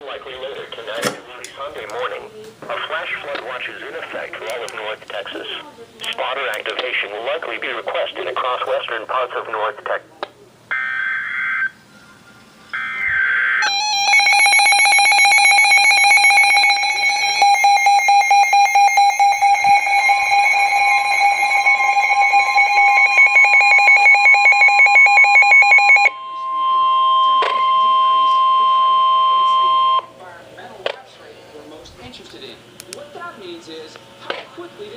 Likely later tonight and early Sunday morning. A flash flood watch is in effect for all of North Texas. Spotter activation will likely be requested across western parts of North Texas.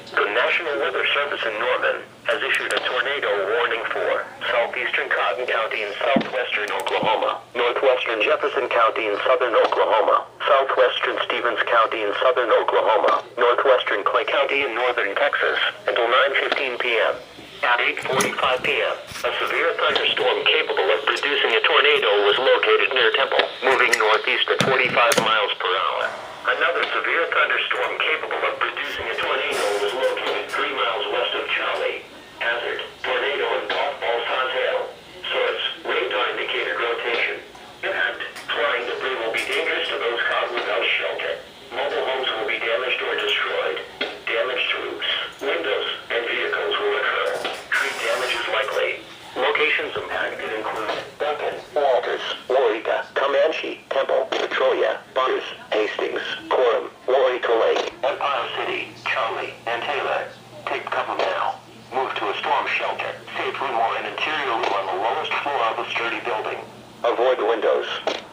The National Weather Service in Norman has issued a tornado warning for southeastern Cotton County and southwestern Oklahoma, northwestern Jefferson County and southern Oklahoma, southwestern Stevens County and southern Oklahoma, northwestern Clay County and northern Texas until 9:15 p.m. At 8:45 p.m., a severe thunderstorm capable of producing a tornado was located near Temple, moving northeast at 45 miles per hour. Another severe thunderstorm capable of producing a tornado was located 3 miles west of Charlie. Hazard, tornado and golf ball size hail. Source, radar indicated rotation. Impact, flying debris will be dangerous to those caught without shelter. Mobile homes will be damaged or destroyed. Damaged roofs, windows, and vehicles will occur. Tree damage is likely. Locations impacted include Duncan, Walters, Warita, Comanche, Temple, Petrolia, Butters, Hastings, Coram, Warita Lake, Empire City, Charlie, and Taylor. Take cover now. Move to a storm shelter, safe room or an interior room on the lowest floor of a sturdy building. Avoid windows.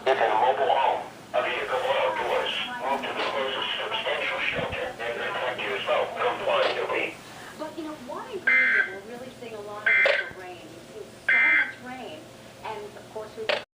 If in a mobile home, a vehicle or outdoors, move to the closest substantial